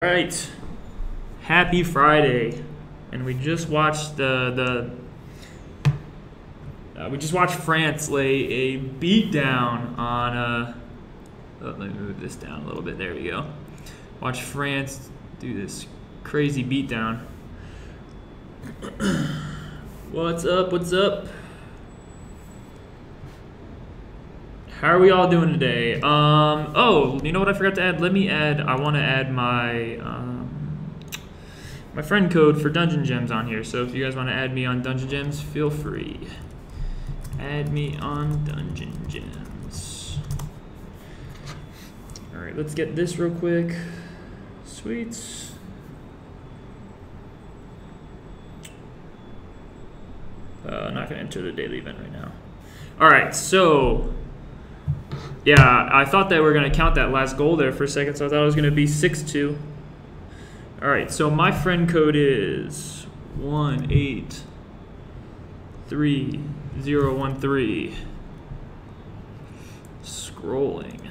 All right, happy Friday, and we just watched we just watched France lay a beat down on let me move this down a little bit. There we go. Watch France do this crazy beat down. What's up? What's up? How are we all doing today? Oh, you know what I forgot to add? I want to add my my friend code for Dungeon Gems on here. So if you guys want to add me on Dungeon Gems, feel free. Add me on Dungeon Gems. All right, let's get this real quick. Sweet. Not gonna enter the daily event right now. All right, so. Yeah, I thought that we were going to count that last goal there for a second, so I thought it was going to be 6-2. All right, so my friend code is 183013. Scrolling.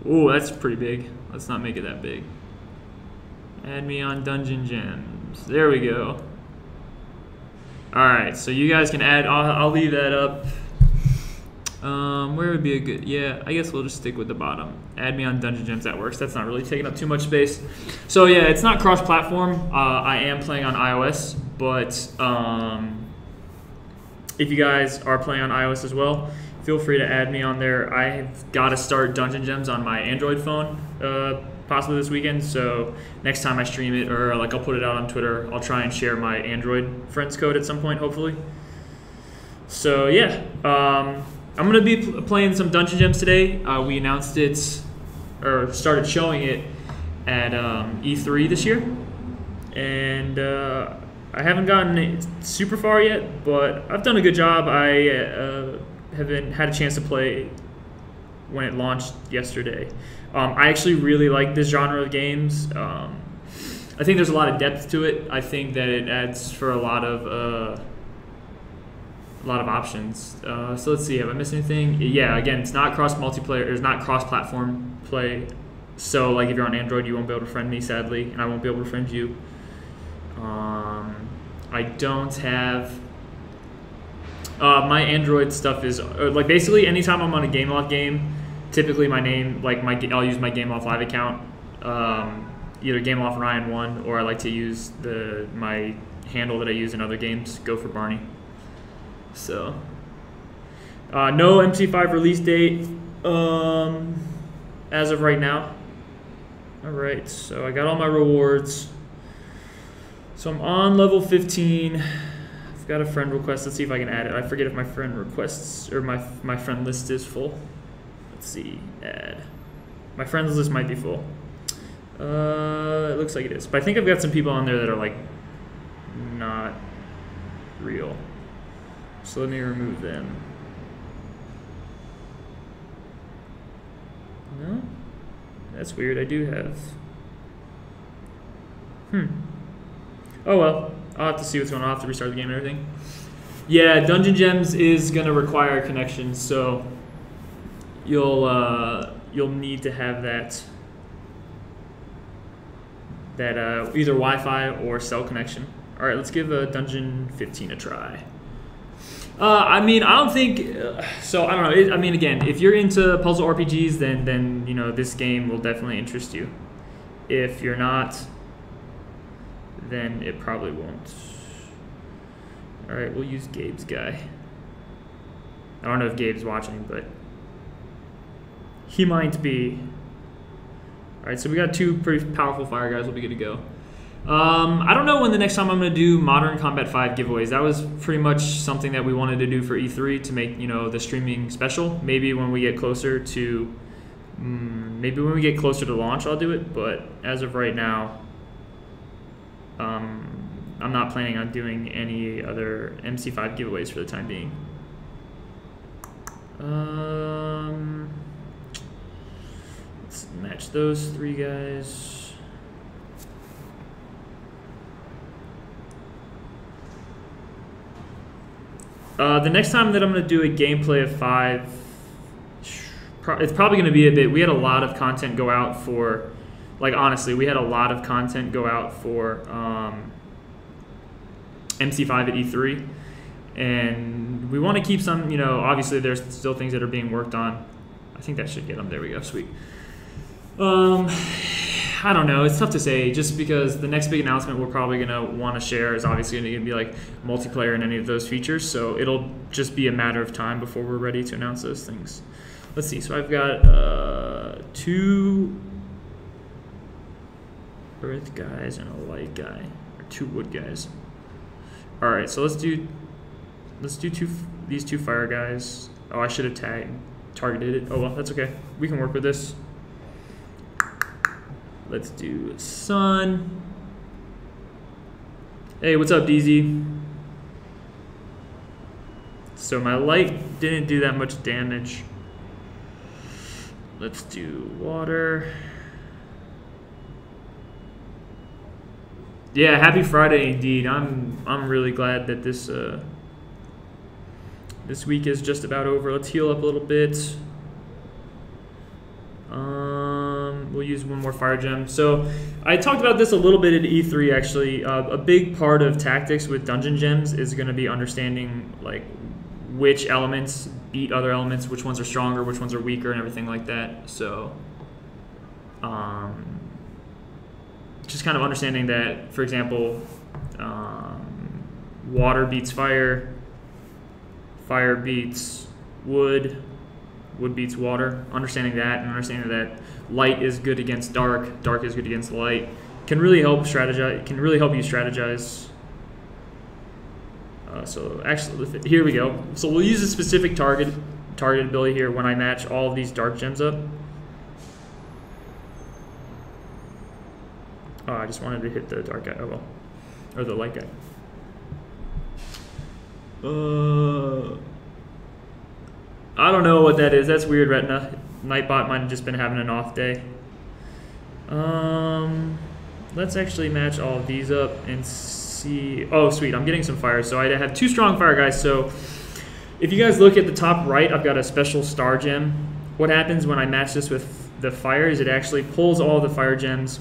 Ooh, that's pretty big. Let's not make it that big. Add me on Dungeon Gems. There we go. All right, so you guys can add. I'll leave that up. Where would be a good, yeah, I guess we'll just stick with the bottom. Add me on Dungeon Gems, that works. That's not really taking up too much space. So yeah, it's not cross-platform. I am playing on iOS, but if you guys are playing on iOS as well, feel free to add me on there. I've got to start Dungeon Gems on my Android phone possibly this weekend, so next time I stream it, or like I'll put it out on Twitter, I'll try and share my Android friends code at some point, hopefully. So yeah, I'm going to be playing some Dungeon Gems today. We announced it, or started showing it at E3 this year. And I haven't gotten it super far yet, but I've done a good job. I haven't had a chance to play when it launched yesterday. I actually really like this genre of games. I think there's a lot of depth to it. I think that it adds for a lot of options. So let's see, have I missed anything? Yeah, again, it's not cross-multiplayer, it's not cross-platform play. So like if you're on Android, you won't be able to friend me, sadly, and I won't be able to friend you. I don't have... my Android stuff is... like basically anytime I'm on a Gameloft game, typically my name, like I'll use my Gameloft Live account, either Gameloft Ryan1, or I like to use my handle that I use in other games, Go for Barney. So, no MC5 release date as of right now. All right, so I got all my rewards. So I'm on level 15. I've got a friend request. Let's see if I can add it. I forget if my friend requests or my friend list is full. Let's see, add. My friends list might be full. It looks like it is, but I think I've got some people on there that are like not real. So let me remove them. No? That's weird. I do have... Oh well. I'll have to see what's going on. I'll have to restart the game and everything. Yeah, Dungeon Gems is going to require a connection, so you'll need to have that either Wi-Fi or cell connection. All right, let's give Dungeon 15 a try. I mean, I don't think so. I don't know. I mean, again, if you're into puzzle RPGs, then you know this game will definitely interest you. If you're not, then it probably won't. All right, we'll use Gabe's guy. I don't know if Gabe's watching, but he might be. All right, so we got two pretty powerful fire guys. We'll be good to go. I don't know when the next time I'm going to do Modern Combat 5 giveaways. That was pretty much something that we wanted to do for E3 to make, you know, the streaming special. Maybe when we get closer to launch, I'll do it. But as of right now, I'm not planning on doing any other MC5 giveaways for the time being. Let's match those three guys. The next time that I'm going to do a gameplay of 5, it's probably going to be a bit. We had a lot of content go out for Like, honestly, we had a lot of content go out for MC5 at E3, and we want to keep some, you know, obviously there's still things that are being worked on. I think that should get them. There we go. Sweet. I don't know. It's tough to say just because the next big announcement we're probably going to want to share is obviously going to be like multiplayer and any of those features. So it'll just be a matter of time before we're ready to announce those things. Let's see. So I've got 2 earth guys and a light guy, or 2 wood guys. All right. So let's do these 2 fire guys. Oh, I should have targeted it. Oh well, that's okay. We can work with this. Let's do sun. Hey, what's up, DZ? So my light didn't do that much damage. Let's do water. Yeah, happy Friday indeed. I'm really glad that this this week is just about over. Let's heal up a little bit. We'll use 1 more fire gem. So I talked about this a little bit at E3 actually. A big part of tactics with dungeon gems is going to be understanding like which elements beat other elements, which ones are stronger, which ones are weaker, and everything like that. So just kind of understanding that, for example, water beats fire, fire beats wood, wood beats water. Understanding that and understanding that light is good against dark, dark is good against light can really help strategize. Can really help you strategize. So actually, here we go. So we'll use a specific targeted ability here when I match all of these dark gems up. Oh, I just wanted to hit the dark guy. Oh well, or the light guy. I don't know what that is. That's weird, Retina. Nightbot might have just been having an off day. Let's actually match all of these up and see. Oh, sweet. I'm getting some fire. So I have 2 strong fire guys. So if you guys look at the top right, I've got a special star gem. What happens when I match this with the fire is it actually pulls all the fire gems,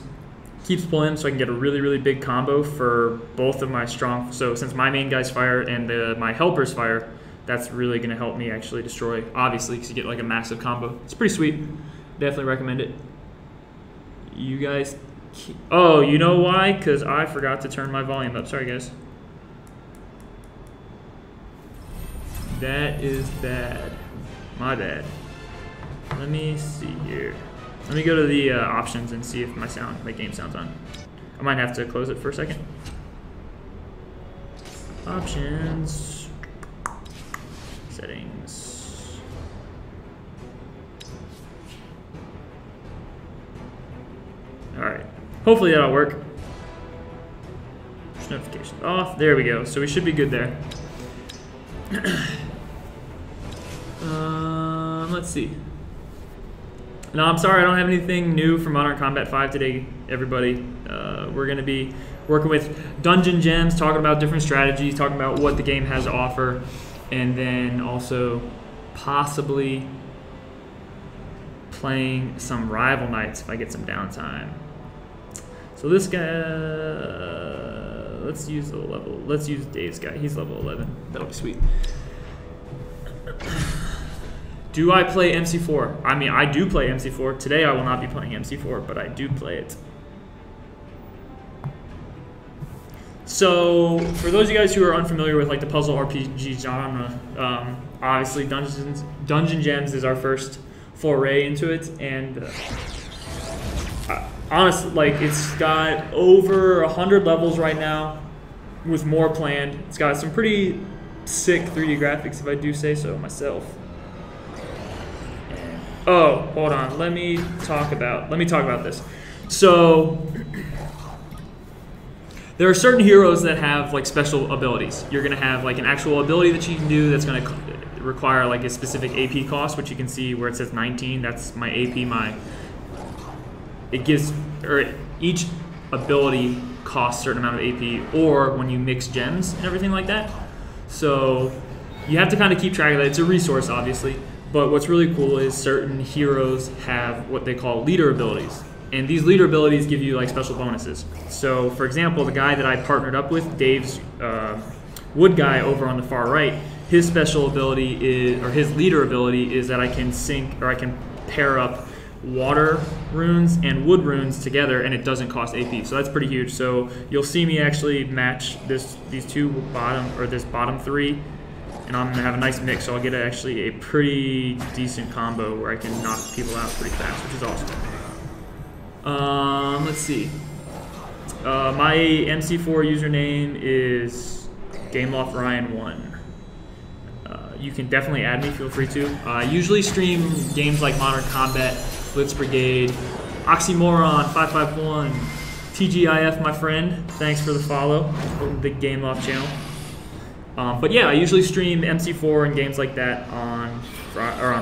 keeps pulling them so I can get a really, really big combo for both of my strong. So since my main guy's fire and my helper's fire, that's really going to help me actually destroy, obviously, because you get like a massive combo. It's pretty sweet. Definitely recommend it. You guys, oh, you know why? Because I forgot to turn my volume up. Sorry, guys. That is bad. My bad. Let me see here. Let me go to the options and see if my game sound's on. I might have to close it for a second. Options. Settings. All right. Hopefully that'll work. Push notifications off. There we go. So we should be good there. Let's see. No, I'm sorry. I don't have anything new for Modern Combat 5 today, everybody. We're going to be working with dungeon gems, talking about different strategies, talking about what the game has to offer, and then also possibly playing some rival nights if I get some downtime. So this guy, let's use the level. Let's use Dave's guy. He's level 11. That'll be sweet. Do I play MC4? I mean, I do play MC4. Today I will not be playing MC4, but I do play it. So, for those of you guys who are unfamiliar with like the puzzle RPG genre, obviously Dungeon Gems is our first foray into it, and honestly, like it's got over 100 levels right now, with more planned. It's got some pretty sick 3D graphics, if I do say so myself. Oh, hold on. Let me talk about this. So there are certain heroes that have like special abilities. You're gonna have like an actual ability that you can do that's gonna require like a specific AP cost, which you can see where it says 19. That's my AP. It gives, or each ability costs a certain amount of AP, or when you mix gems and everything like that. So you have to kind of keep track of that. It's a resource, obviously. But what's really cool is certain heroes have what they call leader abilities. And these leader abilities give you like special bonuses. So for example, the guy that I partnered up with, Dave's wood guy over on the far right, his special ability is, or his leader ability is that I can sync, or I can pair up water runes and wood runes together, and it doesn't cost AP. So that's pretty huge. So you'll see me actually match these two bottom, or this bottom three, and I'm gonna have a nice mix. So I'll get actually a pretty decent combo where I can knock people out pretty fast, which is awesome. Let's see. My MC4 username is Gameloft Ryan 1. You can definitely add me, feel free to. I usually stream games like Modern Combat, Blitz Brigade, Oxymoron 551, TGIF, my friend. Thanks for the follow from the Gameloft channel. But yeah, I usually stream MC4 and games like that on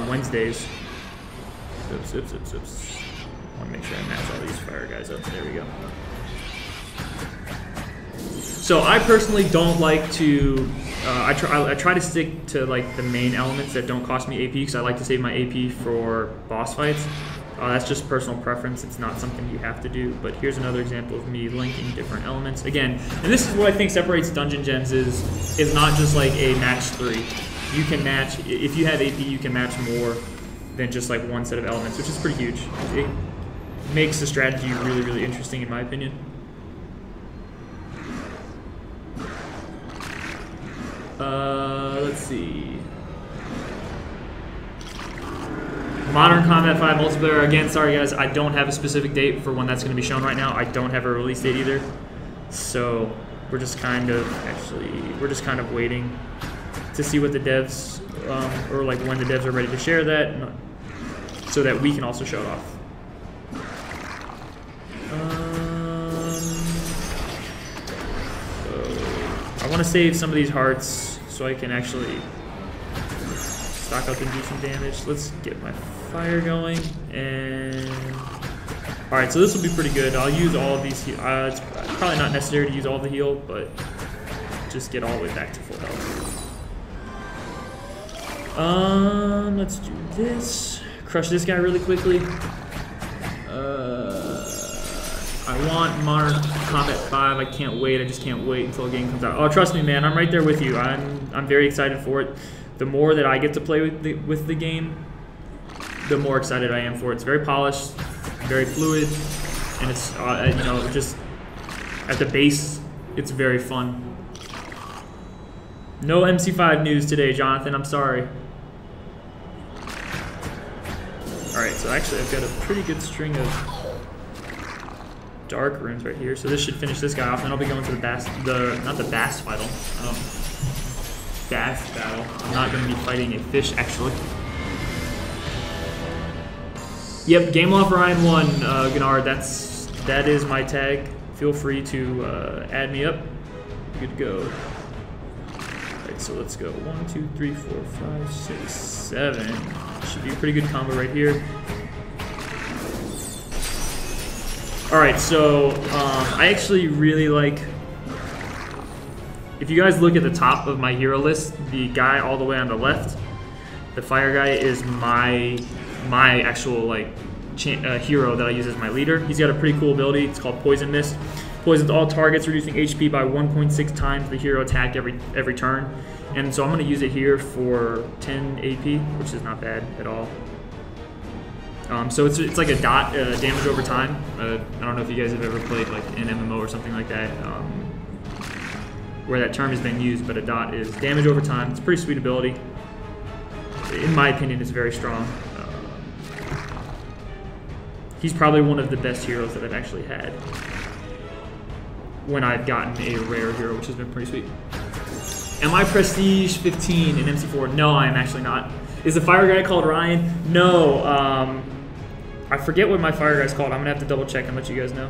Wednesdays. Oops. I want to make sure I match all these fire guys up. There we go. So I personally don't like to. I try to stick to like the main elements that don't cost me AP, because I like to save my AP for boss fights. That's just personal preference. It's not something you have to do. But here's another example of me linking different elements. Again, and this is what I think separates Dungeon Gems is not just like a match 3. You can match, if you have AP, you can match more than just like one set of elements, which is pretty huge. It makes the strategy really, really interesting in my opinion. Let's see. Modern Combat 5 multiplayer. Again, sorry guys, I don't have a specific date for when that's going to be shown right now. I don't have a release date either. So we're just kind of waiting to see what the devs, or like when the devs are ready to share that, so that we can also show it off. I want to save some of these hearts so I can actually stock up and do some damage. Let's get my fire going, and all right, so this will be pretty good. I'll use all of these. It's probably not necessary to use all the heal, but just get all the way back to full health. Let's do this. Crush this guy really quickly. I want Modern Combat 5. I can't wait. I just can't wait until the game comes out. Oh, trust me, man. I'm right there with you. I'm very excited for it. The more that I get to play with the game, the more excited I am for it. It's very polished, very fluid, and it's you know, just at the base, it's very fun. No MC5 news today, Jonathan. I'm sorry. All right, so actually I've got a pretty good string of dark runes right here, so this should finish this guy off, and then I'll be going to the Bass battle. I'm not going to be fighting a fish, actually. Yep, Gameloft Ryan 1, Gunnar, that is my tag. Feel free to add me up. Good to go. Alright, so let's go. 1, 2, 3, 4, 5, 6, 7. Should be a pretty good combo right here. Alright, so I actually really like, if you guys look at the top of my hero list, the guy all the way on the left, the fire guy, is my actual like hero that I use as my leader. He's got a pretty cool ability. It's called Poison Mist. Poisons all targets, reducing HP by 1.6 times the hero attack every turn. And so I'm going to use it here for 10 AP, which is not bad at all. So it's like a dot damage over time. I don't know if you guys have ever played like an MMO or something like that, where that term has been used, but a dot is damage over time. It's a pretty sweet ability. In my opinion, it's very strong. He's probably one of the best heroes that I've actually had when I've gotten a rare hero, which has been pretty sweet. Am I Prestige 15 in MC4? No, I am actually not. Is the fire guy called Ryan? No. I forget what my fire guy's called. I'm gonna have to double check and let you guys know.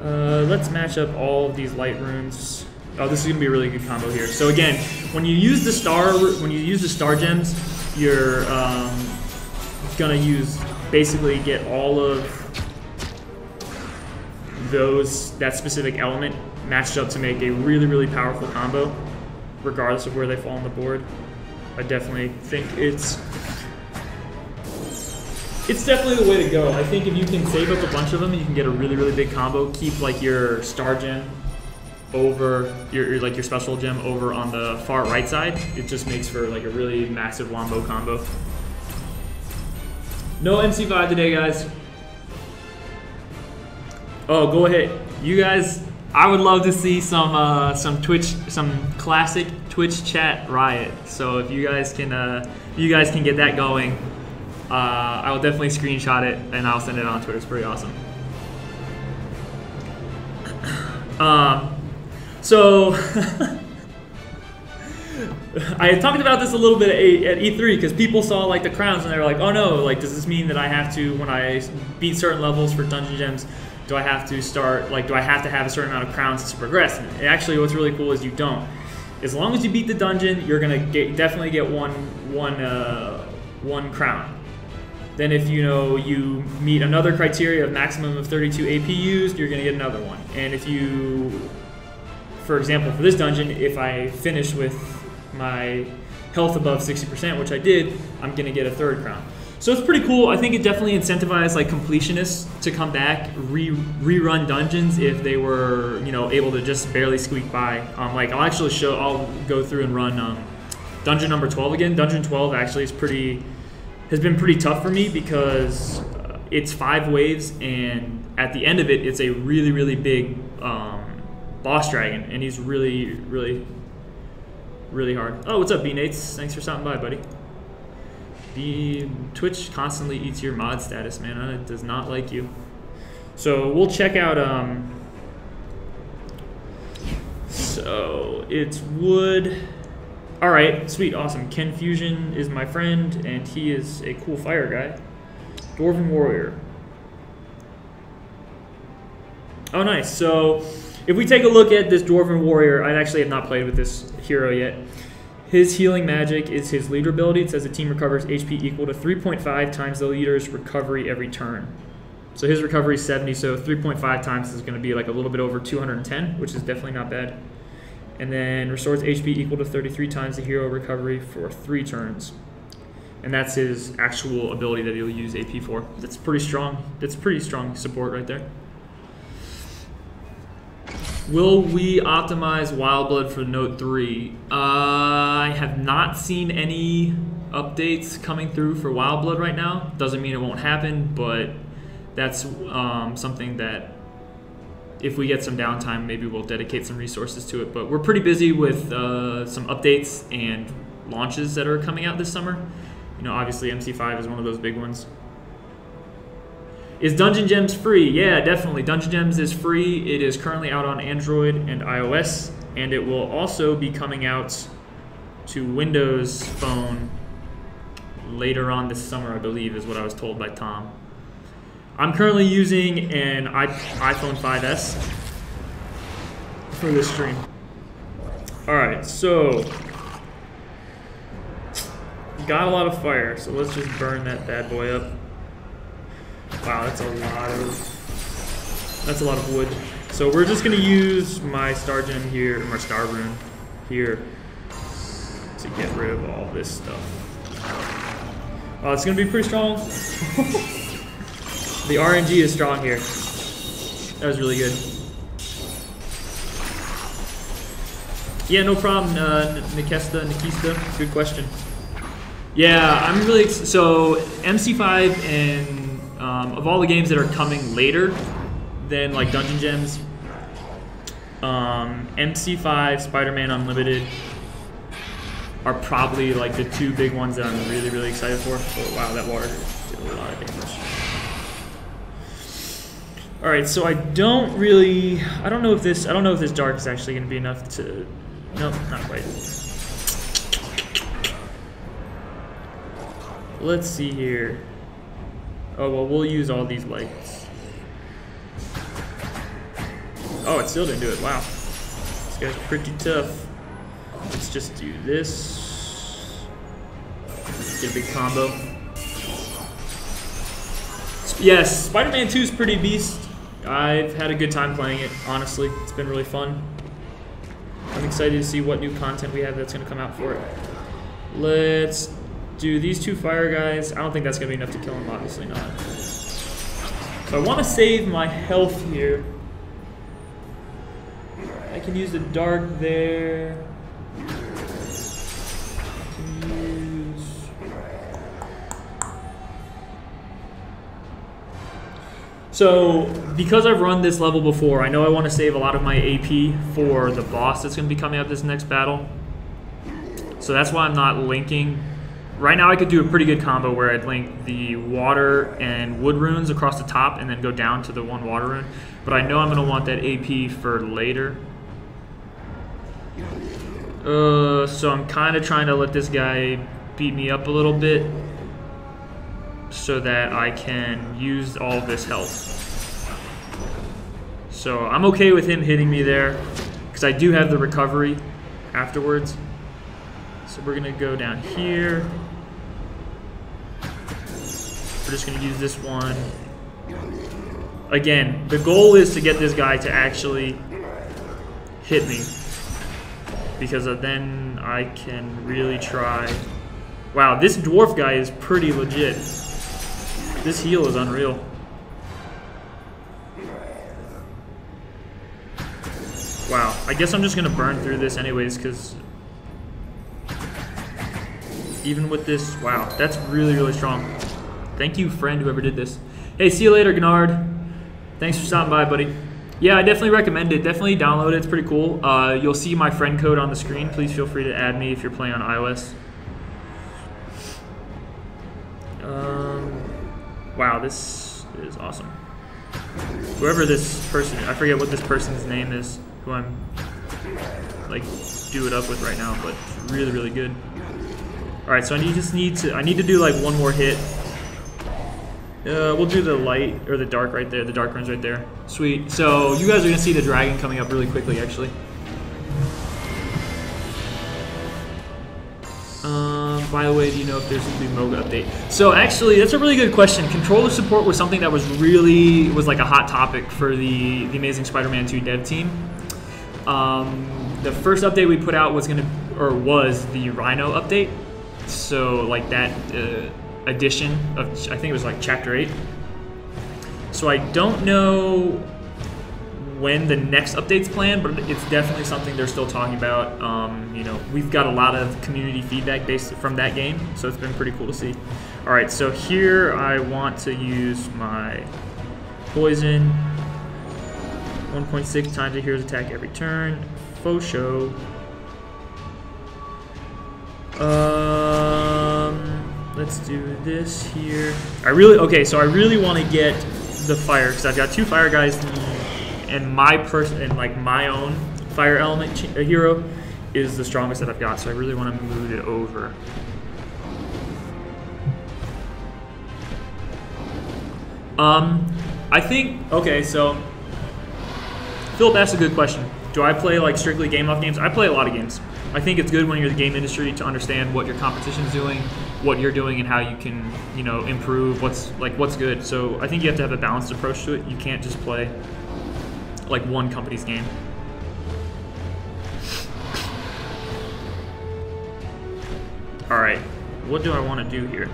Let's match up all of these light runes. Oh, this is gonna be a really good combo here. So again, when you use the star gems, you're gonna basically get all of that specific element matched up to make a really, really powerful combo, regardless of where they fall on the board. I definitely think it's It's definitely the way to go. I think if you can save up a bunch of them, you can get a really, really big combo. Keep like your star gem over your special gem over on the far right side. It just makes for like a really massive wombo combo. No MC5 today, guys. Oh, go ahead, you guys. I would love to see some classic Twitch chat riot. So if you guys can get that going, I will definitely screenshot it and I'll send it on Twitter. It's pretty awesome. So I had talked about this a little bit at E3 because people saw like the crowns and they were like, oh no, like does this mean that I have to, when I beat certain levels for dungeon gems, do I have to start, like do I have to have a certain amount of crowns to progress? And actually what's really cool is you don't. As long as you beat the dungeon, you're gonna definitely get one crown. Then if you meet another criteria of maximum of 32 AP used, you're gonna get another one. And if you, for example, for this dungeon, if I finish with my health above 60%, which I did, I'm gonna get a third crown. So it's pretty cool. I think it definitely incentivized like completionists to come back, rerun dungeons if they were able to just barely squeak by. Like I'll go through and run dungeon number 12 again. Dungeon 12 actually has been pretty tough for me because it's 5 waves, and at the end of it, it's a really, really big boss dragon, and he's really, really, really hard. Oh, what's up, B-Nates? Thanks for stopping by, buddy. Twitch constantly eats your mod status, man. It does not like you. So we'll check out. So it's wood. All right, sweet, awesome. Ken Fusion is my friend, and he is a cool fire guy. Dwarven Warrior. Oh, nice. So if we take a look at this Dwarven Warrior, I actually have not played with this hero yet. His healing magic is his leader ability. It says the team recovers HP equal to 3.5 times the leader's recovery every turn. So his recovery is 70, so 3.5 times is going to be like a little bit over 210, which is definitely not bad. And then restores HP equal to 33 times the hero recovery for 3 turns. And that's his actual ability that he'll use AP for. That's pretty strong. That's pretty strong support right there. Will we optimize Wildblood for Note 3? I have not seen any updates coming through for Wildblood right now. Doesn't mean it won't happen, but that's something that if we get some downtime, maybe we'll dedicate some resources to it. But we're pretty busy with some updates and launches that are coming out this summer. Obviously MC5 is one of those big ones. Is Dungeon Gems free? Yeah, definitely. Dungeon Gems is free. It is currently out on Android and iOS, and it will also be coming out to Windows Phone later on this summer, I believe, is what I was told by Tom. I'm currently using an iPhone 5S for this stream. All right, so got a lot of fire, so let's just burn that bad boy up. Wow, that's a lot of wood. So we're just gonna use my star gem here, my star rune here, to get rid of all this stuff. Wow, it's gonna be pretty strong. The RNG is strong here. That was really good. Yeah, no problem, Nikista. Good question. Yeah, I'm really so MC5 and of all the games that are coming later than like Dungeon Gems, MC5, Spider-Man Unlimited are probably like the 2 big ones that I'm really, really excited for. Oh wow, that water did a lot of damage. All right, so I don't know if this dark is actually going to be enough to. Nope, not quite. Let's see here. Oh, well, we'll use all these lights. Oh, it still didn't do it. Wow. This guy's pretty tough. Let's just do this. Get a big combo. Yes, Spider-Man 2 is pretty beast. I've had a good time playing it, honestly. It's been really fun. I'm excited to see what new content we have that's going to come out for it. Let's do these 2 fire guys. I don't think that's going to be enough to kill him, obviously not. So I want to save my health here. I can use the dark there. So, because I've run this level before, I know I want to save a lot of my AP for the boss that's going to be coming up this next battle. So that's why I'm not linking. Right now I could do a pretty good combo where I'd link the water and wood runes across the top and then go down to the 1 water rune. But I know I'm going to want that AP for later. So I'm kind of trying to let this guy beat me up a little bit, so that I can use all of this health. So I'm okay with him hitting me there, because I do have the recovery afterwards. So we're gonna go down here. We're just gonna use this one. Again, the goal is to get this guy to actually hit me, because then I can really try. Wow, this dwarf guy is pretty legit. This heal is unreal. Wow, I guess I'm just gonna burn through this anyways, because even with this, wow, that's really, really strong. Thank you, friend, whoever did this. Hey, see you later, Gennard. Thanks for stopping by, buddy. Yeah, I definitely recommend it. Definitely download it. It's pretty cool. You'll see my friend code on the screen. Please feel free to add me if you're playing on iOS. Wow, this is awesome. Whoever this person, I forget what this person's name is, who I'm like do it up with right now, but it's really, really good. All right, so I need to do like 1 more hit. We'll do the light or the dark right there. The dark rune's right there. Sweet. So you guys are gonna see the dragon coming up really quickly, actually. By the way, do you know if there's a new Moga update? So actually, that's a really good question. Controller support was something that was like a hot topic for the Amazing Spider-Man 2 dev team. The first update we put out was the Rhino update. So like that edition of, I think it was like Chapter 8. So I don't know when the next update's planned, but it's definitely something they're still talking about. You know, we've got a lot of community feedback based from that game, so it's been pretty cool to see. All right, so here I want to use my poison. 1.6 times a hero's attack every turn. Faux show. Let's do this here. So I really want to get the fire, because I've got 2 fire guys, and my own fire element hero is the strongest that I've got, so I really want to move it over. I think, okay, so Philip asked a good question. Do I play like strictly Gameloft games? I play a lot of games. I think it's good when you're in the game industry to understand what your competition's doing, what you're doing, and how you can, you know, improve what's good. So I think you have to have a balanced approach to it. You can't just play like one company's game. All right, what do I want to do here?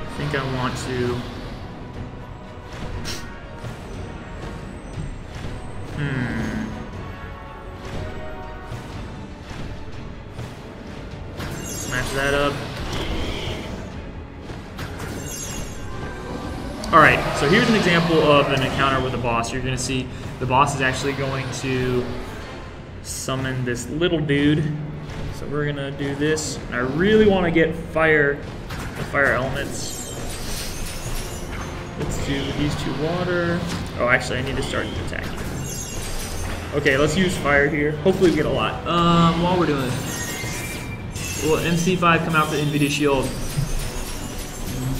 I think I want to. Smash that up. Alright, so here's an example of an encounter with a boss. You're going to see the boss is actually going to summon this little dude. So we're going to do this. I really want to get the fire elements. Let's do these 2 water. Oh, actually, I need to start attacking. Okay, let's use fire here. Hopefully we get a lot. While we're doing this, will MC5 come out for the NVIDIA Shield?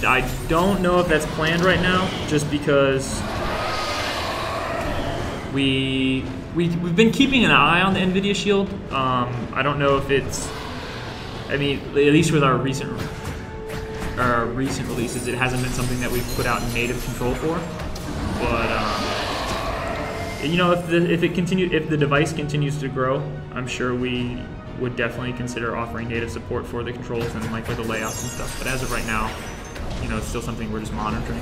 I don't know if that's planned right now, just because we've been keeping an eye on the NVIDIA Shield. I don't know if it's, I mean, at least with our recent releases, it hasn't been something that we've put out native control for. But You know, if the device continues to grow, I'm sure we would definitely consider offering native support for the controls and like for the layouts and stuff. But as of right now, you know, it's still something we're just monitoring.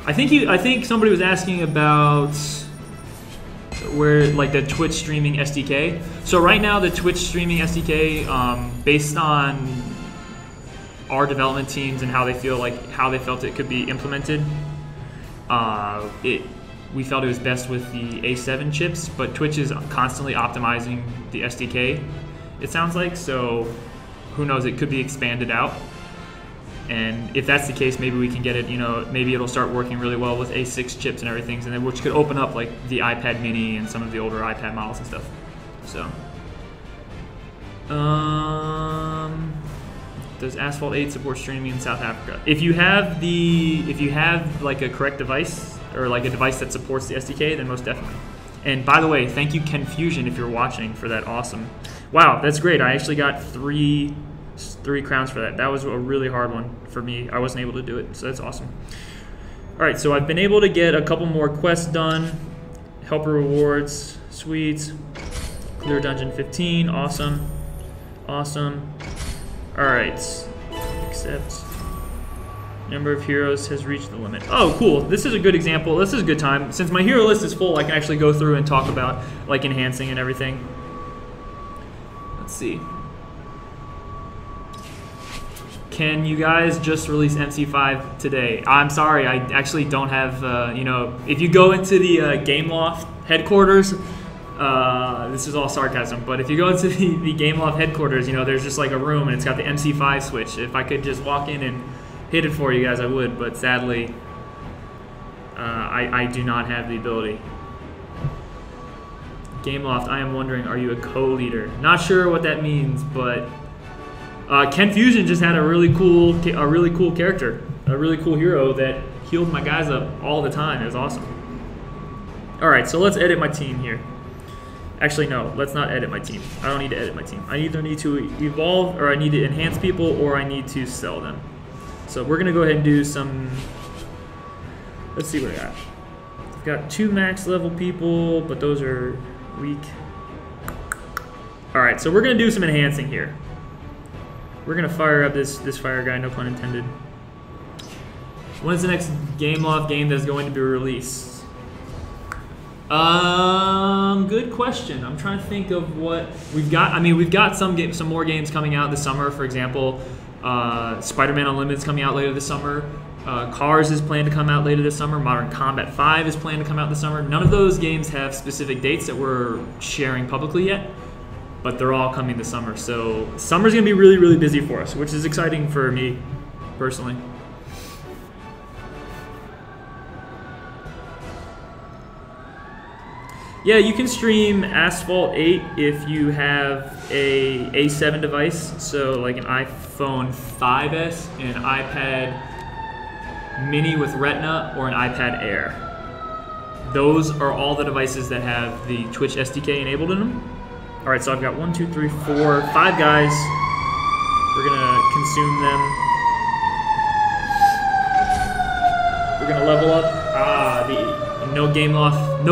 I think somebody was asking about where like the Twitch streaming SDK. So right now the Twitch streaming SDK, based on our development teams and how they felt it could be implemented, we felt it was best with the A7 chips, but Twitch is constantly optimizing the SDK, it sounds like, so who knows, it could be expanded out. And if that's the case, maybe we can get it, you know, maybe it'll start working really well with A6 chips and everything, and then which could open up like the iPad mini and some of the older iPad models and stuff. So, does Asphalt 8 support streaming in South Africa? If you have like a correct device, or like a device that supports the SDK, then most definitely. And by the way, thank you Ken Fusion if you're watching for that awesome. Wow, that's great. I actually got three crowns for that. That was a really hard one for me. I wasn't able to do it, so that's awesome. All right, so I've been able to get a couple more quests done. Helper rewards, sweet. Clear dungeon 15, awesome. Awesome. All right, accept. Number of heroes has reached the limit. Oh, cool. This is a good example. This is a good time. Since my hero list is full, I can actually go through and talk about like enhancing and everything. Let's see. Can you guys just release MC5 today? I'm sorry, I actually don't have, you know, if you go into the Gameloft headquarters, this is all sarcasm, but if you go into the Gameloft headquarters, you know, there's just like a room and it's got the MC5 switch. If I could just walk in and hit it for you guys, I would, but sadly, I do not have the ability. Gameloft, I am wondering, are you a co-leader? Not sure what that means, but Ken Fusion just had a really cool character, a really cool hero that healed my guys up all the time. It was awesome. All right, so let's edit my team here. Actually, no, let's not edit my team. I don't need to edit my team. I either need to evolve, or I need to enhance people, or I need to sell them. So we're gonna go ahead and do some, let's see what I got. I've got 2 max level people, but those are weak. All right, so we're gonna do some enhancing here. We're gonna fire up this fire guy, no pun intended. When's the next Gameloft game that's going to be released? Good question. I'm trying to think of what we've got. I mean, we've got some more games coming out this summer. For example, Spider-Man Unlimited is coming out later this summer. Cars is planned to come out later this summer. Modern Combat 5 is planned to come out this summer. None of those games have specific dates that we're sharing publicly yet, but they're all coming this summer. So summer's gonna be really, really busy for us, which is exciting for me personally. Yeah, you can stream Asphalt 8 if you have a A7 device, so like an iPhone 5S, an iPad mini with Retina, or an iPad Air. Those are all the devices that have the Twitch SDK enabled in them. All right, so I've got 1, 2, 3, 4, 5 guys. We're gonna consume them. We're gonna level up. The no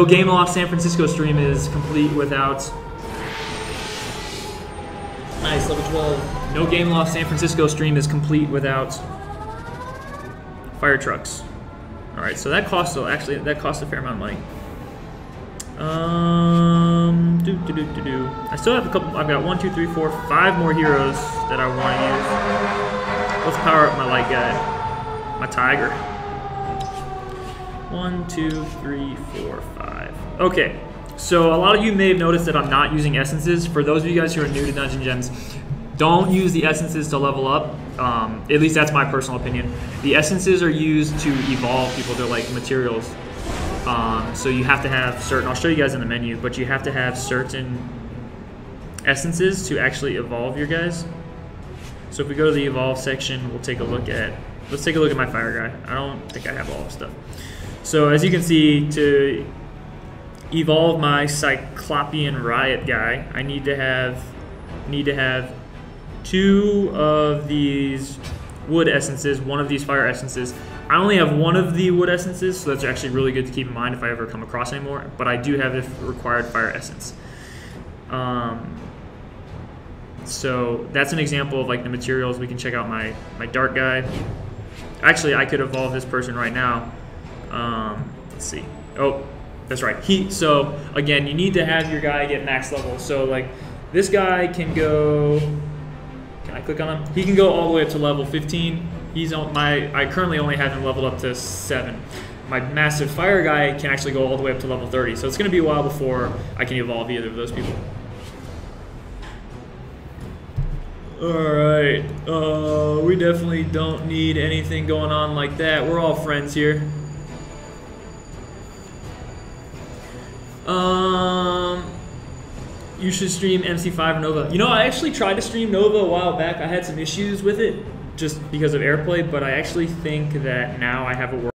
Gameloft San Francisco stream is complete without. Nice, level 12. No Gameloft San Francisco stream is complete without fire trucks. All right, so that costs a fair amount of money. I still have a couple. I've got 1, 2, 3, 4, 5 more heroes that I want to use. Let's power up my light guy, my tiger. 1, 2, 3, 4, 5. Okay, so a lot of you may have noticed that I'm not using essences. For those of you guys who are new to Dungeon Gems, don't use the essences to level up. At least that's my personal opinion. The essences are used to evolve people. They're like materials. So you have to have certain, I'll show you guys in the menu, but you have to have certain essences to actually evolve your guys. So if we go to the evolve section, we'll take a look at, let's take a look at my fire guy. I don't think I have all the stuff. So as you can see, to evolve my Cyclopean Riot guy, I need to have 2 of these wood essences, one of these fire essences. I only have one of the wood essences, so that's actually really good to keep in mind if I ever come across any more, but I do have the required fire essence. So that's an example of like the materials. We can check out my dart guy. Actually, I could evolve this person right now. Let's see. Oh, that's right. So again, you need to have your guy get max level. So like this guy can go, can I click on him? He can go all the way up to level 15. He's on I currently only have him leveled up to 7. My massive fire guy can actually go all the way up to level 30. So it's gonna be a while before I can evolve either of those people. Alright, we definitely don't need anything going on like that. We're all friends here. You should stream MC5 Nova. You know, I actually tried to stream Nova a while back. I had some issues with it just because of airplay, but I actually think that now I have it working.